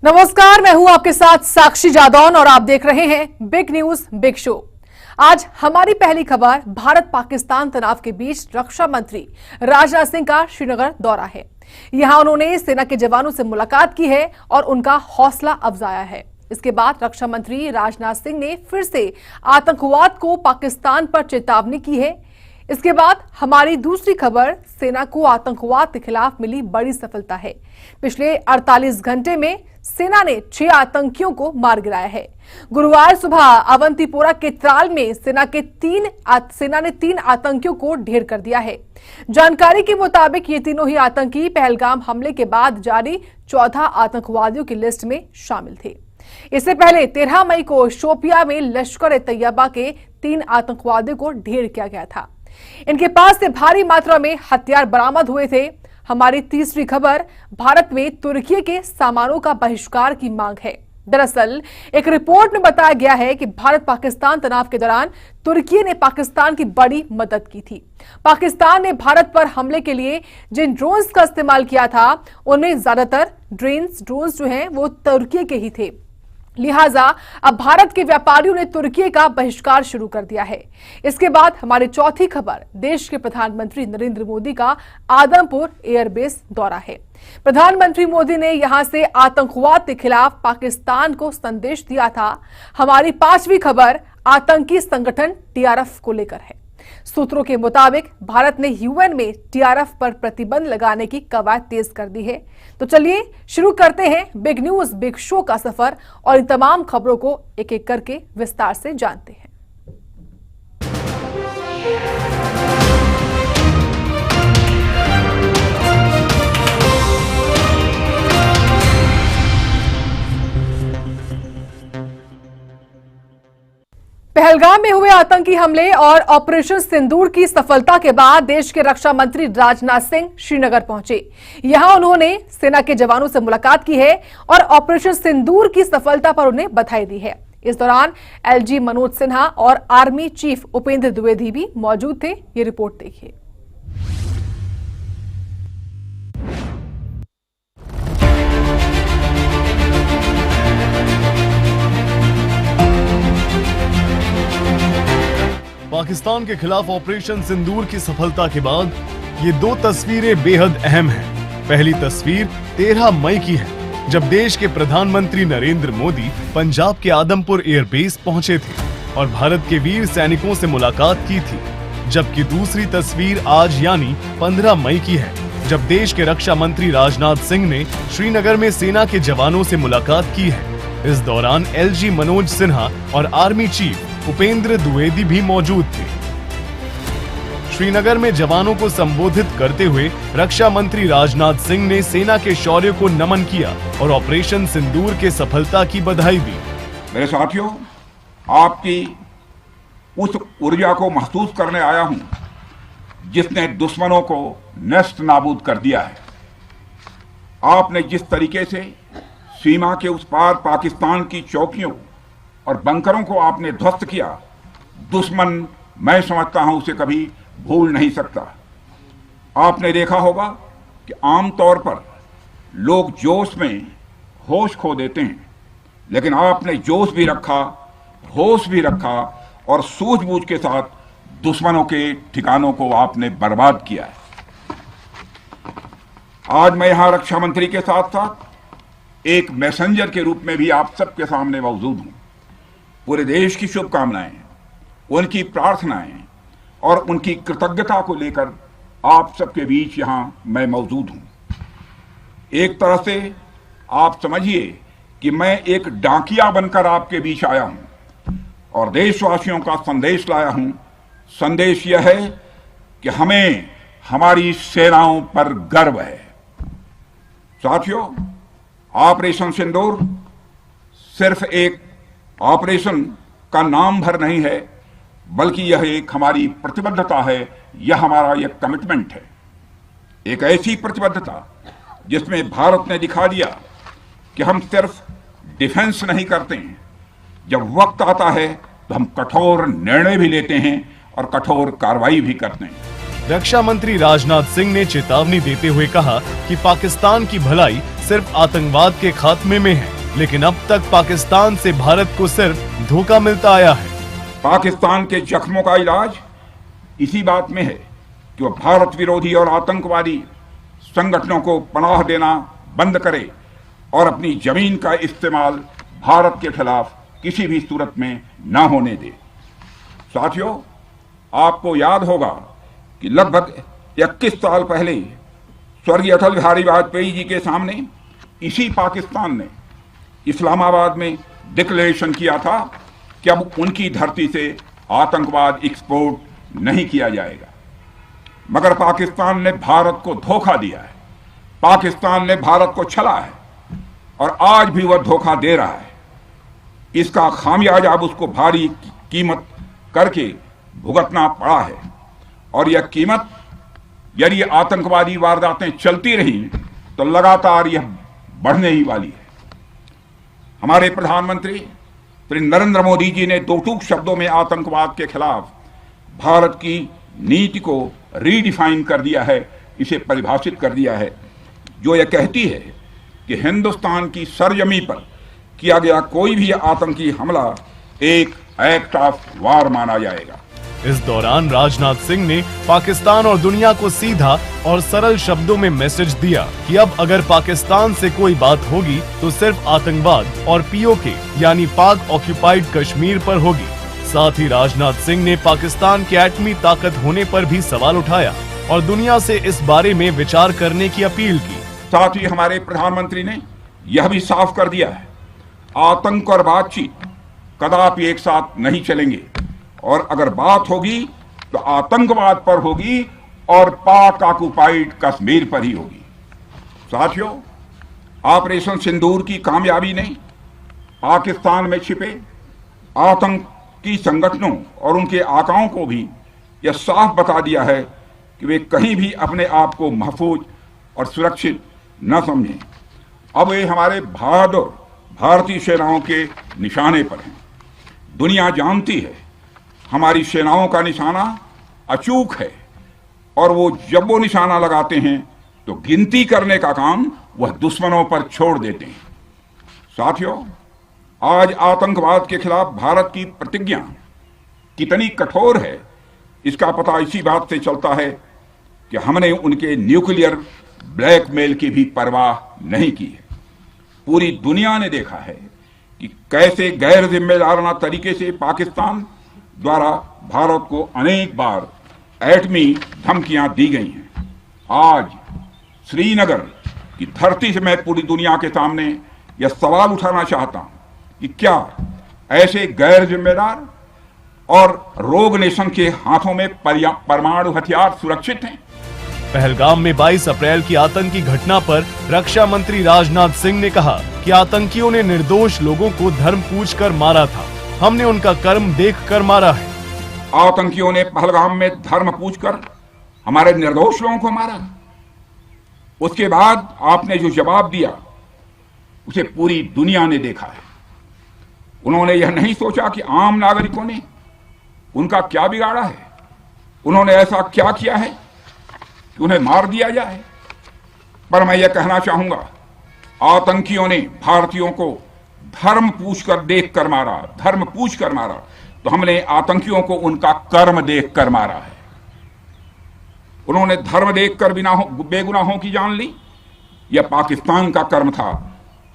नमस्कार, मैं हूं आपके साथ साक्षी जादौन और आप देख रहे हैं बिग न्यूज बिग शो। आज हमारी पहली खबर भारत पाकिस्तान तनाव के बीच रक्षा मंत्री राजनाथ सिंह का श्रीनगर दौरा है। यहां उन्होंने सेना के जवानों से मुलाकात की है और उनका हौसला अफजाया है। इसके बाद रक्षा मंत्री राजनाथ सिंह ने फिर से आतंकवाद को पाकिस्तान पर चेतावनी की है। इसके बाद हमारी दूसरी खबर सेना को आतंकवाद के खिलाफ मिली बड़ी सफलता है। पिछले 48 घंटे में सेना ने 6 आतंकियों को मार गिराया है। गुरुवार सुबह अवंतीपोरा के त्राल में सेना ने 3 आतंकियों को ढेर कर दिया है। जानकारी के मुताबिक ये तीनों ही आतंकी पहलगाम हमले के बाद जारी 14 आतंकवादियों की लिस्ट में शामिल थे। इससे पहले 13 मई को शोपिया में लश्कर ए तैयबा के 3 आतंकवादियों को ढेर किया गया था। इनके पास से भारी मात्रा में हथियार बरामद हुए थे। हमारी तीसरी खबर भारत में तुर्की के सामानों का बहिष्कार की मांग है। दरअसल एक रिपोर्ट में बताया गया है कि भारत पाकिस्तान तनाव के दौरान तुर्की ने पाकिस्तान की बड़ी मदद की थी। पाकिस्तान ने भारत पर हमले के लिए जिन ड्रोन्स का इस्तेमाल किया था उनमें ज्यादातर ड्रोन्स जो हैं वो तुर्की के ही थे। लिहाजा अब भारत के व्यापारियों ने तुर्की का बहिष्कार शुरू कर दिया है। इसके बाद हमारी चौथी खबर देश के प्रधानमंत्री नरेंद्र मोदी का आदमपुर एयरबेस दौरा है। प्रधानमंत्री मोदी ने यहां से आतंकवाद के खिलाफ पाकिस्तान को संदेश दिया था। हमारी पांचवी खबर आतंकी संगठन टीआरएफ को लेकर है। सूत्रों के मुताबिक भारत ने यूएन में टीआरएफ पर प्रतिबंध लगाने की कवायद तेज कर दी है। तो चलिए शुरू करते हैं बिग न्यूज बिग शो का सफर और इन तमाम खबरों को एक एक करके विस्तार से जानते हैं। पहलगाम में हुए आतंकी हमले और ऑपरेशन सिंदूर की सफलता के बाद देश के रक्षा मंत्री राजनाथ सिंह श्रीनगर पहुंचे। यहां उन्होंने सेना के जवानों से मुलाकात की है और ऑपरेशन सिंदूर की सफलता पर उन्हें बधाई दी है। इस दौरान एलजी मनोज सिन्हा और आर्मी चीफ उपेंद्र द्विवेदी भी मौजूद थे। ये रिपोर्ट देखिए। पाकिस्तान के खिलाफ ऑपरेशन सिंदूर की सफलता के बाद ये 2 तस्वीरें बेहद अहम हैं। पहली तस्वीर 13 मई की है, जब देश के प्रधानमंत्री नरेंद्र मोदी पंजाब के आदमपुर एयरबेस पहुंचे थे और भारत के वीर सैनिकों से मुलाकात की थी। जबकि दूसरी तस्वीर आज यानी 15 मई की है, जब देश के रक्षा मंत्री राजनाथ सिंह ने श्रीनगर में सेना के जवानों से मुलाकात की है। इस दौरान एलजी मनोज सिन्हा और आर्मी चीफ उपेंद्र द्विवेदी भी मौजूद थे। श्रीनगर में जवानों को संबोधित करते हुए रक्षा मंत्री राजनाथ सिंह ने सेना के शौर्य को नमन किया और ऑपरेशन सिंदूर के सफलता की बधाई दी। मेरे साथियों, आपकी उस ऊर्जा को महसूस करने आया हूं जिसने दुश्मनों को नष्ट नाबूद कर दिया है। आपने जिस तरीके से सीमा के उस पार पाकिस्तान की चौकियों और बंकरों को आपने ध्वस्त किया, दुश्मन मैं समझता हूं उसे कभी भूल नहीं सकता। आपने देखा होगा कि आमतौर पर लोग जोश में होश खो देते हैं, लेकिन आपने जोश भी रखा, होश भी रखा और सूझबूझ के साथ दुश्मनों के ठिकानों को आपने बर्बाद किया है। आज मैं यहां रक्षा मंत्री के साथ साथ एक मैसेंजर के रूप में भी आप सबके सामने मौजूद हूं। पूरे देश की शुभकामनाएं, उनकी प्रार्थनाएं और उनकी कृतज्ञता को लेकर आप सबके बीच यहां मैं मौजूद हूं। एक तरह से आप समझिए कि मैं एक डाकिया बनकर आपके बीच आया हूं और देशवासियों का संदेश लाया हूं। संदेश यह है कि हमें हमारी सेनाओं पर गर्व है। साथियों, ऑपरेशन सिंदूर सिर्फ एक ऑपरेशन का नाम भर नहीं है, बल्कि यह एक हमारी प्रतिबद्धता है, यह हमारा एक कमिटमेंट है। एक ऐसी प्रतिबद्धता जिसमें भारत ने दिखा दिया कि हम सिर्फ डिफेंस नहीं करते हैं, जब वक्त आता है तो हम कठोर निर्णय भी लेते हैं और कठोर कार्रवाई भी करते हैं। रक्षा मंत्री राजनाथ सिंह ने चेतावनी देते हुए कहा कि पाकिस्तान की भलाई सिर्फ आतंकवाद के खात्मे में है, लेकिन अब तक पाकिस्तान से भारत को सिर्फ धोखा मिलता आया है। पाकिस्तान के जख्मों का इलाज इसी बात में है कि वह भारत विरोधी और आतंकवादी संगठनों को पनाह देना बंद करे और अपनी जमीन का इस्तेमाल भारत के खिलाफ किसी भी सूरत में न होने दे। साथियों, आपको याद होगा कि लगभग 21 साल पहले स्वर्गीय अटल बिहारी वाजपेयी जी के सामने इसी पाकिस्तान ने इस्लामाबाद में डिक्लेरेशन किया था कि अब उनकी धरती से आतंकवाद एक्सपोर्ट नहीं किया जाएगा। मगर पाकिस्तान ने भारत को धोखा दिया है, पाकिस्तान ने भारत को छला है और आज भी वह धोखा दे रहा है। इसका खामियाजा अब उसको भारी कीमत करके भुगतना पड़ा है और यह कीमत, यदि आतंकवादी वारदातें चलती रही तो लगातार यह बढ़ने ही वाली है। हमारे प्रधानमंत्री श्री नरेंद्र मोदी जी ने दो टूक शब्दों में आतंकवाद के खिलाफ भारत की नीति को रीडिफाइन कर दिया है, इसे परिभाषित कर दिया है, जो यह कहती है कि हिंदुस्तान की सरजमी पर किया गया कोई भी आतंकी हमला एक एक्ट ऑफ वार माना जाएगा। इस दौरान राजनाथ सिंह ने पाकिस्तान और दुनिया को सीधा और सरल शब्दों में मैसेज दिया कि अब अगर पाकिस्तान से कोई बात होगी तो सिर्फ आतंकवाद और पीओके यानी पाक ऑक्यूपाइड कश्मीर पर होगी। साथ ही राजनाथ सिंह ने पाकिस्तान की एटमी ताकत होने पर भी सवाल उठाया और दुनिया से इस बारे में विचार करने की अपील की। साथ ही हमारे प्रधानमंत्री ने यह भी साफ कर दिया है, आतंक और बातचीत कदापि एक साथ नहीं चलेंगे और अगर बात होगी तो आतंकवाद पर होगी और पाक ऑक्युपाइड कश्मीर पर ही होगी। साथियों, ऑपरेशन सिंदूर की कामयाबी ने पाकिस्तान में छिपे आतंकी संगठनों और उनके आकाओं को भी यह साफ बता दिया है कि वे कहीं भी अपने आप को महफूज और सुरक्षित न समझें। अब वे हमारे बहादुर भारतीय सेनाओं के निशाने पर हैं। दुनिया जानती है हमारी सेनाओं का निशाना अचूक है और जब वो निशाना लगाते हैं तो गिनती करने का काम वह दुश्मनों पर छोड़ देते हैं। साथियों, आज आतंकवाद के खिलाफ भारत की प्रतिज्ञा कितनी कठोर है इसका पता इसी बात से चलता है कि हमने उनके न्यूक्लियर ब्लैकमेल की भी परवाह नहीं की है। पूरी दुनिया ने देखा है कि कैसे गैर जिम्मेदाराना तरीके से पाकिस्तान द्वारा भारत को अनेक बार एटमी धमकियां दी गई हैं। आज श्रीनगर की धरती से मैं पूरी दुनिया के सामने यह सवाल उठाना चाहता हूं कि क्या ऐसे गैर जिम्मेदार और रोग नेशन के हाथों में परमाणु हथियार सुरक्षित हैं? पहलगाम में 22 अप्रैल की आतंकी घटना पर रक्षा मंत्री राजनाथ सिंह ने कहा कि आतंकियों ने निर्दोष लोगों को धर्म पूछकर मारा था, हमने उनका कर्म देखकर मारा है। आतंकियों ने पहलगाम में धर्म पूछकर हमारे निर्दोष लोगों को मारा। उसके बाद आपने जो जवाब दिया उसे पूरी दुनिया ने देखा है। उन्होंने यह नहीं सोचा कि आम नागरिकों ने उनका क्या बिगाड़ा है, उन्होंने ऐसा क्या किया है कि उन्हें मार दिया जाए। पर मैं यह कहना चाहूंगा, आतंकियों ने भारतीयों को धर्म पूछकर देखकर मारा, धर्म पूछकर मारा, तो हमने आतंकियों को उनका कर्म देखकर मारा है। उन्होंने धर्म देखकर बेगुनाहों की जान ली, यह पाकिस्तान का कर्म था।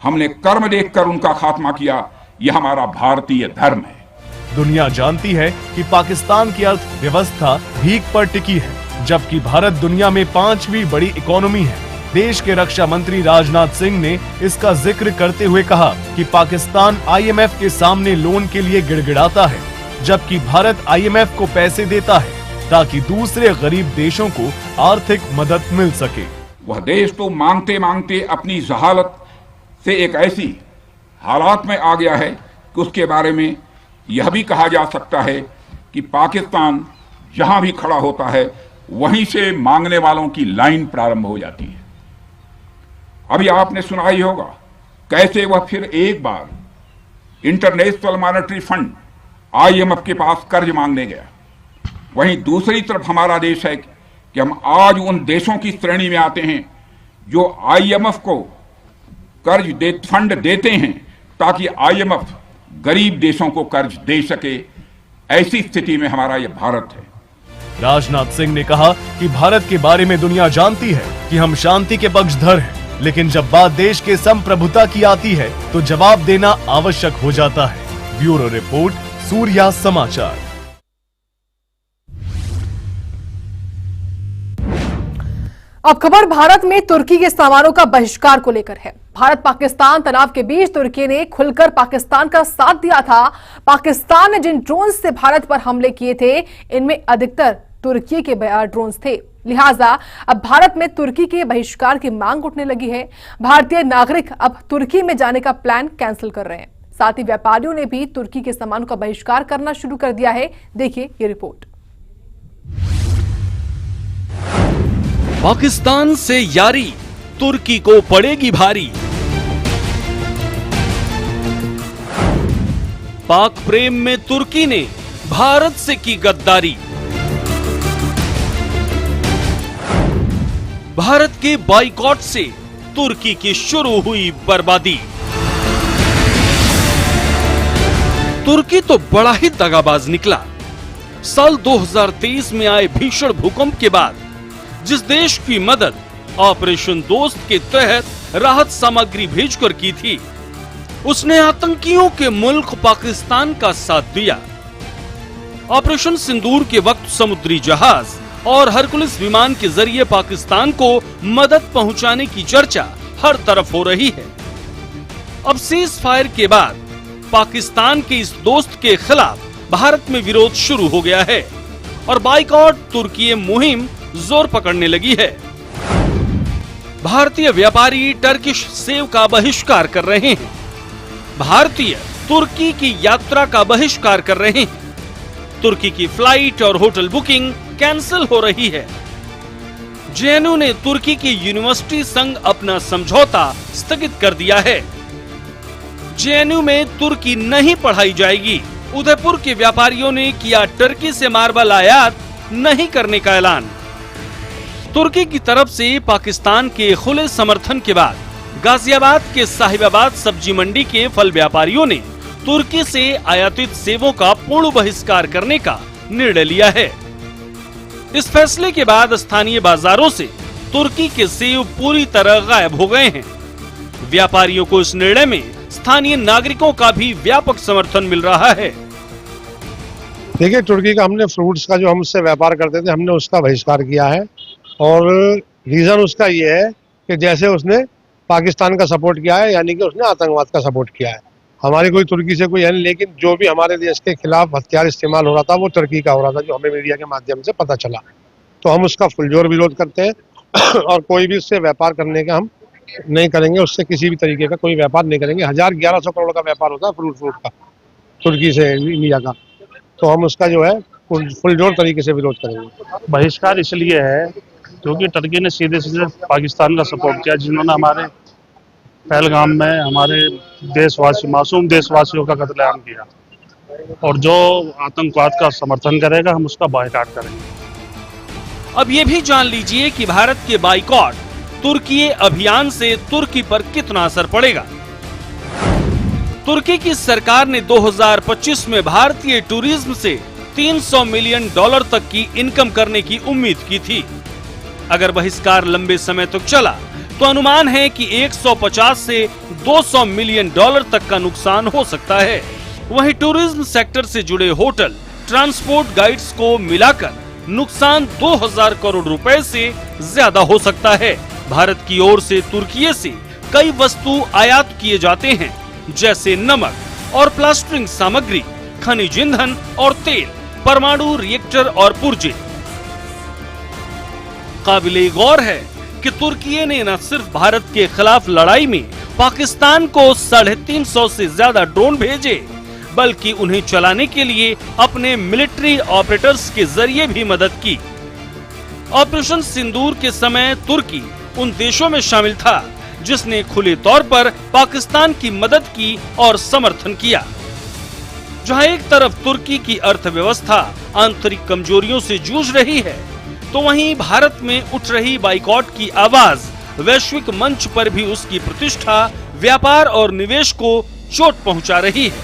हमने कर्म देखकर उनका खात्मा किया, यह हमारा भारतीय धर्म है। दुनिया जानती है कि पाकिस्तान की अर्थव्यवस्था भीख पर टिकी है, जबकि भारत दुनिया में 5वीं बड़ी इकोनॉमी है। देश के रक्षा मंत्री राजनाथ सिंह ने इसका जिक्र करते हुए कहा कि पाकिस्तान IMF के सामने लोन के लिए गिड़गिड़ाता है, जबकि भारत IMF को पैसे देता है ताकि दूसरे गरीब देशों को आर्थिक मदद मिल सके। वह देश तो मांगते मांगते अपनी जहालत से एक ऐसी हालात में आ गया है कि उसके बारे में यह भी कहा जा सकता है कि पाकिस्तान जहां भी खड़ा होता है वहीं से मांगने वालों की लाइन प्रारंभ हो जाती है। अभी आपने सुना ही होगा कैसे वह फिर एक बार इंटरनेशनल मॉनेटरी फंड IMF के पास कर्ज मांगने गया। वहीं दूसरी तरफ हमारा देश है कि हम आज उन देशों की श्रेणी में आते हैं जो IMF को फंड देते हैं ताकि IMF गरीब देशों को कर्ज दे सके। ऐसी स्थिति में हमारा यह भारत है। राजनाथ सिंह ने कहा कि भारत के बारे में दुनिया जानती है कि हम शांति के पक्षधर हैं, लेकिन जब बात देश के संप्रभुता की आती है तो जवाब देना आवश्यक हो जाता है। ब्यूरो रिपोर्ट, सूर्या समाचार। अब खबर भारत में तुर्की के सामानों का बहिष्कार को लेकर है। भारत पाकिस्तान तनाव के बीच तुर्की ने खुलकर पाकिस्तान का साथ दिया था। पाकिस्तान ने जिन ड्रोन से भारत पर हमले किए थे, इनमें अधिकतर तुर्की के ड्रोन थे। लिहाजा अब भारत में तुर्की के बहिष्कार की मांग उठने लगी है। भारतीय नागरिक अब तुर्की में जाने का प्लान कैंसिल कर रहे हैं। साथ ही व्यापारियों ने भी तुर्की के सामानों का बहिष्कार करना शुरू कर दिया है। देखिए ये रिपोर्ट। पाकिस्तान से यारी तुर्की को पड़ेगी भारी। पाक प्रेम में तुर्की ने भारत से की गद्दारी। भारत के बाइकॉट से तुर्की की शुरू हुई बर्बादी। तुर्की तो बड़ा ही दगाबाज निकला। साल 2023 में आए भीषण भूकंप के बाद जिस देश की मदद ऑपरेशन दोस्त के तहत राहत सामग्री भेजकर की थी, उसने आतंकियों के मुल्क पाकिस्तान का साथ दिया। ऑपरेशन सिंदूर के वक्त समुद्री जहाज और हरकुलिस विमान के जरिए पाकिस्तान को मदद पहुंचाने की चर्चा हर तरफ हो रही है। अब सीज फायर के बाद पाकिस्तान के इस दोस्त के खिलाफ भारत में विरोध शुरू हो गया है और बाइकॉट तुर्की मुहिम जोर पकड़ने लगी है। भारतीय व्यापारी टर्किश सेव का बहिष्कार कर रहे हैं। भारतीय तुर्की की यात्रा का बहिष्कार कर रहे हैं। तुर्की की फ्लाइट और होटल बुकिंग कैंसिल हो रही है। JNU ने तुर्की की यूनिवर्सिटी संग अपना समझौता स्थगित कर दिया है। JNU में तुर्की नहीं पढ़ाई जाएगी। उदयपुर के व्यापारियों ने किया टर्की से मार्बल आयात नहीं करने का ऐलान। तुर्की की तरफ से पाकिस्तान के खुले समर्थन के बाद गाजियाबाद के साहिबाबाद सब्जी मंडी के फल व्यापारियों ने तुर्की से आयातित सेवों का पूर्ण बहिष्कार करने का निर्णय लिया है। इस फैसले के बाद स्थानीय बाजारों से तुर्की के सेव पूरी तरह गायब हो गए हैं। व्यापारियों को इस निर्णय में स्थानीय नागरिकों का भी व्यापक समर्थन मिल रहा है। देखिए, तुर्की का हमने फ्रूट्स का जो हम उससे व्यापार करते थे, हमने उसका बहिष्कार किया है और रीजन उसका ये है कि जैसे उसने पाकिस्तान का सपोर्ट किया है, यानी कि उसने आतंकवाद का सपोर्ट किया है। हमारी कोई तुर्की से कोई है नहीं, लेकिन जो भी हमारे देश के खिलाफ हथियार इस्तेमाल हो रहा था वो तुर्की का हो रहा था, जो हमें मीडिया के माध्यम से पता चला। तो हम उसका फुलजोर विरोध करते हैं और कोई भी उससे व्यापार करने का हम नहीं करेंगे। उससे किसी भी तरीके का कोई व्यापार नहीं करेंगे। 1100 करोड़ का व्यापार होता है फ्रूट का तुर्की से इंडिया का, तो हम उसका जो है फुलजोर तरीके से विरोध करेंगे। बहिष्कार इसलिए है क्योंकि टर्की ने सीधे सीधे पाकिस्तान का सपोर्ट किया, जिन्होंने हमारे पहलगाम में हमारे देशवासी मासूम देशवासियों का कत्लेआम किया, और जो आतंकवाद का समर्थन करेगा हम उसका बायकॉट करेंगे। अब ये भी जान लीजिए कि भारत के बाइकॉट तुर्की अभियान से तुर्की पर कितना असर पड़ेगा। तुर्की की सरकार ने 2025 में भारतीय टूरिज्म से $300 मिलियन तक की इनकम करने की उम्मीद की थी। अगर बहिष्कार लंबे समय तक चला तो अनुमान है कि 150 से 200 मिलियन तक का नुकसान हो सकता है। वहीं टूरिज्म सेक्टर से जुड़े होटल, ट्रांसपोर्ट गाइड्स को मिलाकर नुकसान 2000 करोड़ रुपए से ज्यादा हो सकता है। भारत की ओर से तुर्की से कई वस्तु आयात किए जाते हैं, जैसे नमक और प्लास्टरिंग सामग्री, खनिज ईंधन और तेल, परमाणु रिएक्टर और पुर्जे। काबिले गौर है कि तुर्की ने न सिर्फ भारत के खिलाफ लड़ाई में पाकिस्तान को 350 से ज्यादा ड्रोन भेजे, बल्कि उन्हें चलाने के लिए अपने मिलिट्री ऑपरेटर्स के जरिए भी मदद की। ऑपरेशन सिंदूर के समय तुर्की उन देशों में शामिल था जिसने खुले तौर पर पाकिस्तान की मदद की और समर्थन किया। जहां एक तरफ तुर्की की अर्थव्यवस्था आंतरिक कमजोरियों से जूझ रही है, तो वहीं भारत में उठ रही बाइकॉट की आवाज वैश्विक मंच पर भी उसकी प्रतिष्ठा व्यापार और निवेश को चोट पहुंचा रही है।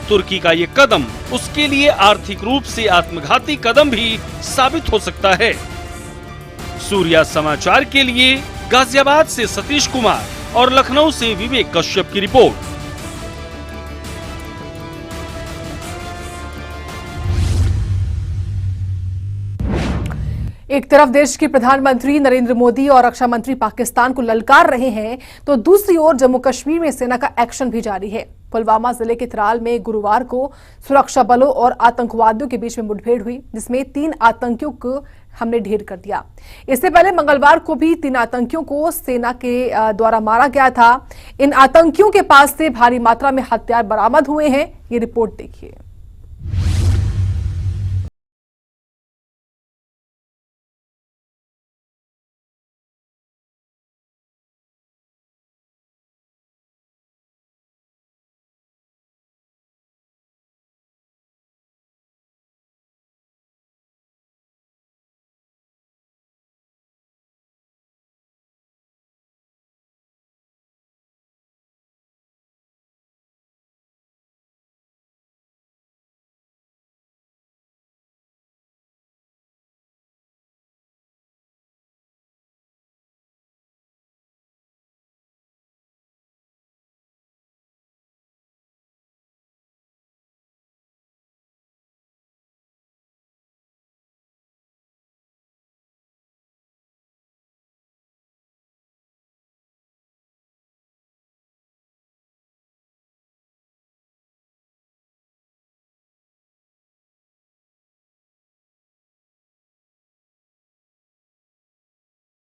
तुर्की का ये कदम उसके लिए आर्थिक रूप से आत्मघाती कदम भी साबित हो सकता है। सूर्या समाचार के लिए गाजियाबाद से सतीश कुमार और लखनऊ से विवेक कश्यप की रिपोर्ट। एक तरफ देश के प्रधानमंत्री नरेंद्र मोदी और रक्षा मंत्री पाकिस्तान को ललकार रहे हैं, तो दूसरी ओर जम्मू कश्मीर में सेना का एक्शन भी जारी है। पुलवामा जिले के त्राल में गुरुवार को सुरक्षा बलों और आतंकवादियों के बीच में मुठभेड़ हुई, जिसमें 3 आतंकियों को हमने ढेर कर दिया। इससे पहले मंगलवार को भी 3 आतंकियों को सेना के द्वारा मारा गया था। इन आतंकियों के पास से भारी मात्रा में हथियार बरामद हुए हैं। ये रिपोर्ट देखिए।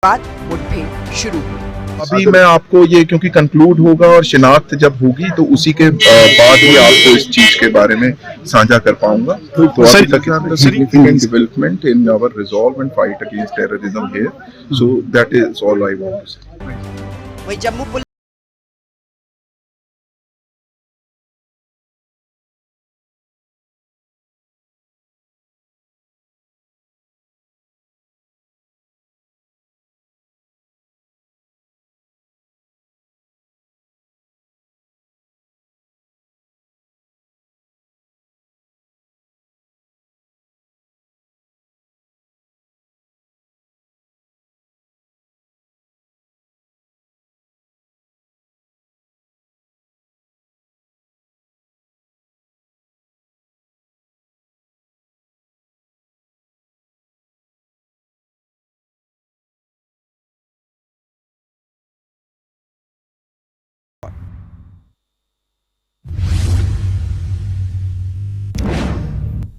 बाद मुठभेड़ शुरू हुई। अभी मैं आपको ये क्योंकि कंक्लूड होगा और शिनाख्त जब होगी तो उसी के बाद ही आपको इस चीज के बारे में साझा कर पाऊंगा। तो अभी तक significant development in our resolve and fight against terrorism here. So that is all I want to say. वही जम्मू पुलिस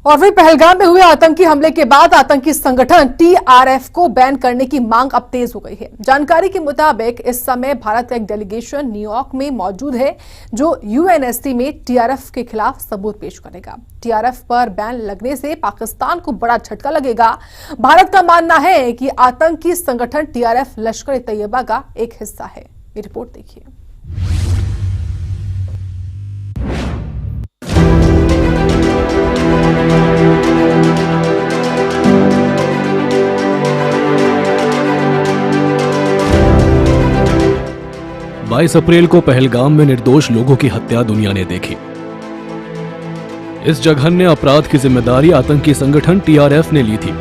और वही पहलगाम में हुए आतंकी हमले के बाद आतंकी संगठन टीआरएफ को बैन करने की मांग अब तेज हो गई है। जानकारी के मुताबिक इस समय भारत का एक डेलीगेशन न्यूयॉर्क में मौजूद है, जो यूएनएससी में टीआरएफ के खिलाफ सबूत पेश करेगा। टीआरएफ पर बैन लगने से पाकिस्तान को बड़ा झटका लगेगा। भारत का मानना है कि आतंकी संगठन टीआरएफ लश्कर-ए-तैयबा का एक हिस्सा है। ये रिपोर्ट देखिए। बाईस अप्रैल को पहलगाम में निर्दोष लोगों की हत्या दुनिया ने देखी। इस जघन्य अपराध की जिम्मेदारी आतंकी संगठन टीआरएफ ने ली थी।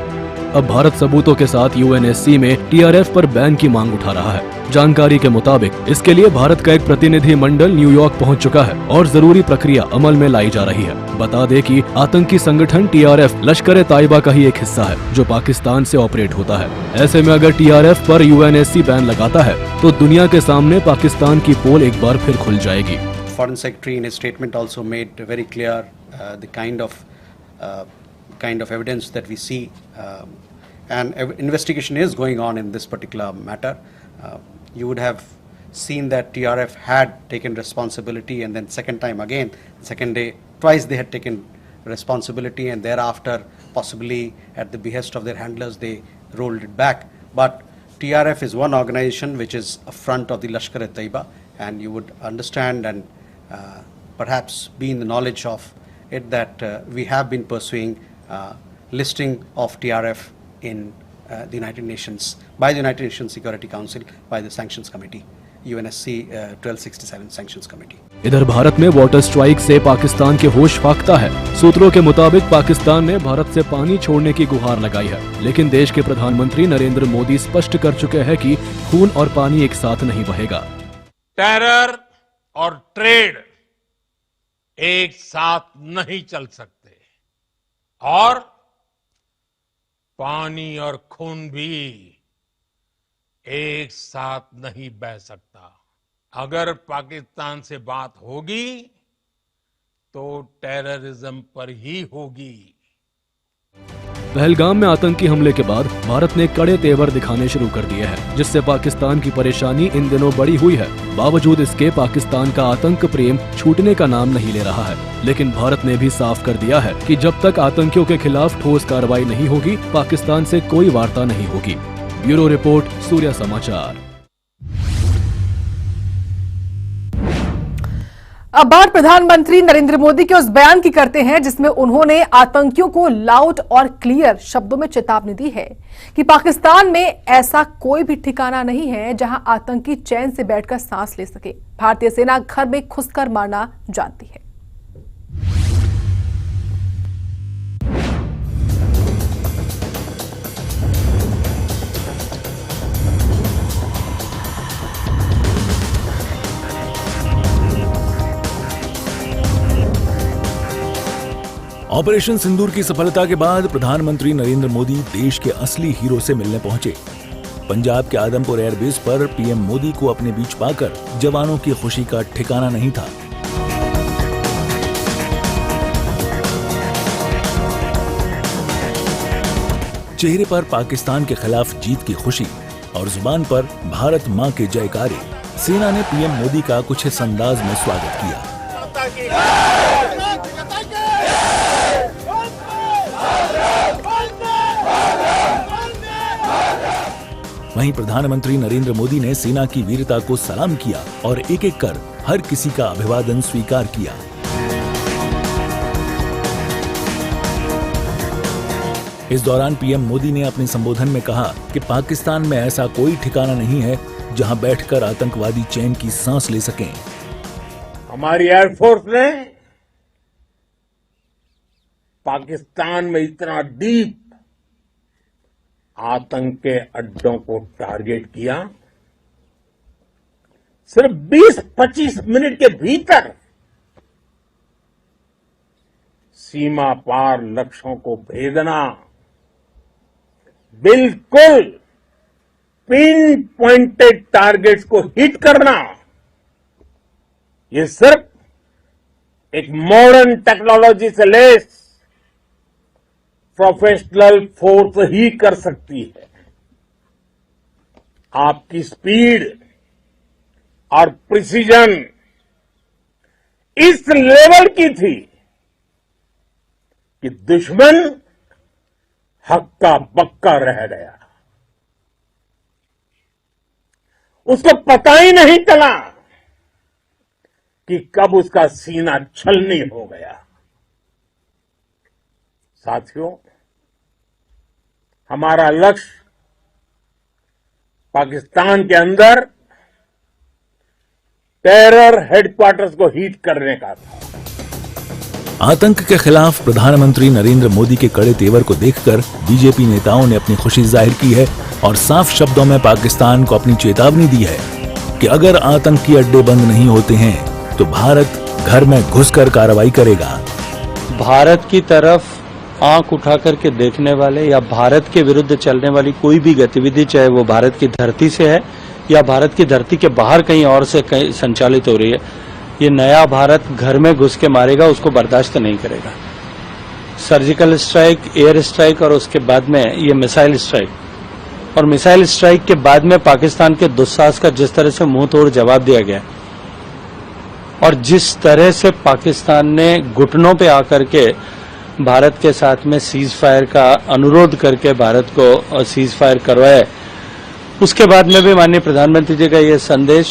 अब भारत सबूतों के साथ यूएनएससी में टीआरएफ पर बैन की मांग उठा रहा है। जानकारी के मुताबिक इसके लिए भारत का एक प्रतिनिधि मंडल न्यूयॉर्क पहुंच चुका है और जरूरी प्रक्रिया अमल में लाई जा रही है। बता दें कि आतंकी संगठन टीआरएफ लश्कर-ए-तैयबा का ही एक हिस्सा है, जो पाकिस्तान से ऑपरेट होता है। ऐसे में अगर टीआरएफ पर यूएनएससी बैन लगाता है तो दुनिया के सामने पाकिस्तान की पोल एक बार फिर खुल जाएगी। Foreign Secretary in his statement also made very clear the kind of evidence that we see, and investigation is going on in this particular matter. You would have seen that TRF had taken responsibility, and then second time again, second day, twice they had taken responsibility, and thereafter possibly at the behest of their handlers they rolled it back. But TRF is one organization which is a front of the Lashkar-e-Taiba, and you would understand and perhaps be in the knowledge of it that we have been pursuing listing of TRF in the United Nations, by the United Nations Security Council, by the Sanctions Committee. UNSC 1267 Sanctions Committee. इधर भारत में water strike से पाकिस्तान के होश फाख्ता है। सूत्रों के मुताबिक पाकिस्तान ने भारत से पानी छोड़ने की गुहार लगाई है, लेकिन देश के प्रधानमंत्री नरेंद्र मोदी स्पष्ट कर चुके हैं कि खून और पानी एक साथ नहीं बहेगा। टेरर और ट्रेड एक साथ नहीं चल सकते और पानी और खून भी एक साथ नहीं बह सकता। अगर पाकिस्तान से बात होगी तो टेररिज्म पर ही होगी। पहलगाम में आतंकी हमले के बाद भारत ने कड़े तेवर दिखाने शुरू कर दिए हैं, जिससे पाकिस्तान की परेशानी इन दिनों बढ़ी हुई है। बावजूद इसके पाकिस्तान का आतंक प्रेम छूटने का नाम नहीं ले रहा है, लेकिन भारत ने भी साफ कर दिया है कि जब तक आतंकियों के खिलाफ ठोस कार्रवाई नहीं होगी, पाकिस्तान से कोई वार्ता नहीं होगी। ब्यूरो रिपोर्ट, सूर्य समाचार। अब बात प्रधानमंत्री नरेंद्र मोदी के उस बयान की करते हैं जिसमें उन्होंने आतंकियों को लाउड और क्लियर शब्दों में चेतावनी दी है कि पाकिस्तान में ऐसा कोई भी ठिकाना नहीं है जहां आतंकी चैन से बैठकर सांस ले सके। भारतीय सेना घर में घुसकर मारना जानती है। ऑपरेशन सिंदूर की सफलता के बाद प्रधानमंत्री नरेंद्र मोदी देश के असली हीरो से मिलने पहुंचे। पंजाब के आदमपुर एयरबेस पर पीएम मोदी को अपने बीच पाकर जवानों की खुशी का ठिकाना नहीं था। चेहरे पर पाकिस्तान के खिलाफ जीत की खुशी और जुबान पर भारत मां के जयकारे। सेना ने पीएम मोदी का कुछ इस अंदाज में स्वागत किया। वहीं प्रधानमंत्री नरेंद्र मोदी ने सेना की वीरता को सलाम किया और एक एक कर हर किसी का अभिवादन स्वीकार किया। इस दौरान पीएम मोदी ने अपने संबोधन में कहा कि पाकिस्तान में ऐसा कोई ठिकाना नहीं है जहां बैठकर आतंकवादी चैन की सांस ले सकें। हमारी एयरफोर्स ने पाकिस्तान में इतना डीप आतंक के अड्डों को टारगेट किया, सिर्फ 20-25 मिनट के भीतर सीमा पार लक्ष्यों को भेदना, बिल्कुल पिन पॉइंटेड टारगेट्स को हिट करना, ये सिर्फ एक मॉडर्न टेक्नोलॉजी से लेस प्रोफेशनल फोर्स ही कर सकती है। आपकी स्पीड और प्रिसीजन इस लेवल की थी कि दुश्मन हक्का बक्का रह गया। उसको पता ही नहीं चला कि कब उसका सीना छलनी हो गया। साथियों, हमारा लक्ष्य पाकिस्तान के अंदर टेरर हेडक्वार्टर्स को हिट करने का था। आतंक के खिलाफ प्रधानमंत्री नरेंद्र मोदी के कड़े तेवर को देखकर बीजेपी नेताओं ने अपनी खुशी जाहिर की है और साफ शब्दों में पाकिस्तान को अपनी चेतावनी दी है कि अगर आतंकी अड्डे बंद नहीं होते हैं तो भारत घर में घुसकर कार्रवाई करेगा। भारत की तरफ आंख उठा करके देखने वाले या भारत के विरुद्ध चलने वाली कोई भी गतिविधि, चाहे वो भारत की धरती से है या भारत की धरती के बाहर कहीं और से कहीं संचालित हो रही है, ये नया भारत घर में घुस के मारेगा, उसको बर्दाश्त नहीं करेगा। सर्जिकल स्ट्राइक, एयर स्ट्राइक और उसके बाद में ये मिसाइल स्ट्राइक, और मिसाइल स्ट्राइक के बाद में पाकिस्तान के दुस्साहस का जिस तरह से मुंह तोड़ जवाब दिया गया और जिस तरह से पाकिस्तान ने घुटनों पे आकर के भारत के साथ में सीज फायर का अनुरोध करके भारत को सीज फायर करवाया, उसके बाद में भी माननीय प्रधानमंत्री जी का ये संदेश,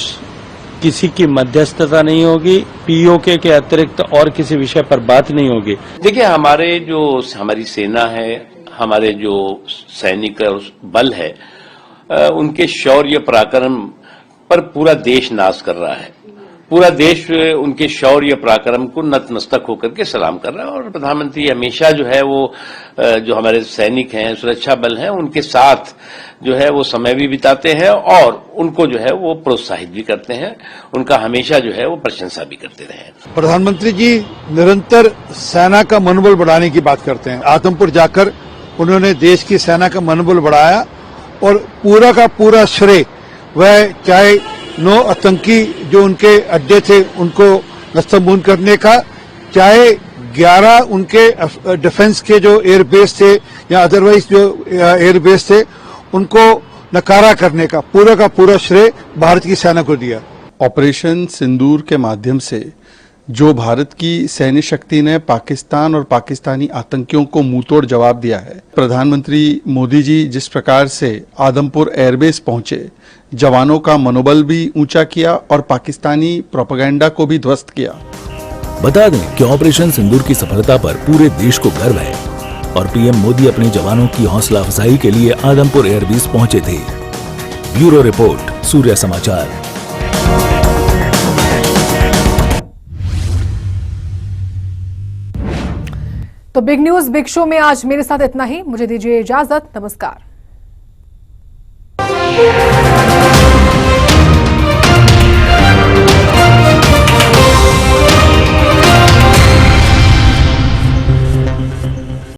किसी की मध्यस्थता नहीं होगी, पीओके के अतिरिक्त और किसी विषय पर बात नहीं होगी। देखिए, हमारी सेना है, हमारे जो सैनिक बल है, उनके शौर्य पराक्रम पर पूरा देश नाश कर रहा है। पूरा देश उनके शौर्य पराक्रम को नतमस्तक होकर के सलाम कर रहा है और प्रधानमंत्री हमेशा जो है वो जो हमारे सैनिक हैं, सुरक्षा बल हैं, उनके साथ जो है वो समय भी बिताते हैं और उनको जो है वो प्रोत्साहित भी करते हैं, उनका हमेशा जो है वो प्रशंसा भी करते रहे हैं। प्रधानमंत्री जी निरंतर सेना का मनोबल बढ़ाने की बात करते हैं। आदमपुर जाकर उन्होंने देश की सेना का मनोबल बढ़ाया और पूरा का पूरा श्रेय वह चाहे 9 आतंकी जो उनके अड्डे थे उनको नस्तबूंद करने का, चाहे 11 उनके डिफेंस के जो एयरबेस थे या अदरवाइज जो एयरबेस थे उनको नकारा करने का पूरा श्रेय भारत की सेना को दिया। ऑपरेशन सिंदूर के माध्यम से जो भारत की सैन्य शक्ति ने पाकिस्तान और पाकिस्तानी आतंकियों को मुंहतोड़ जवाब दिया है, प्रधानमंत्री मोदी जी जिस प्रकार से आदमपुर एयरबेस पहुंचे, जवानों का मनोबल भी ऊंचा किया और पाकिस्तानी प्रोपेगेंडा को भी ध्वस्त किया। बता दें कि ऑपरेशन सिंदूर की सफलता पर पूरे देश को गर्व है और पीएम मोदी अपने जवानों की हौसला अफजाई के लिए आदमपुर एयरबेस पहुंचे थे। ब्यूरो रिपोर्ट, सूर्य समाचार। तो बिग न्यूज बिग शो में आज मेरे साथ इतना ही। मुझे दीजिए इजाजत। नमस्कार।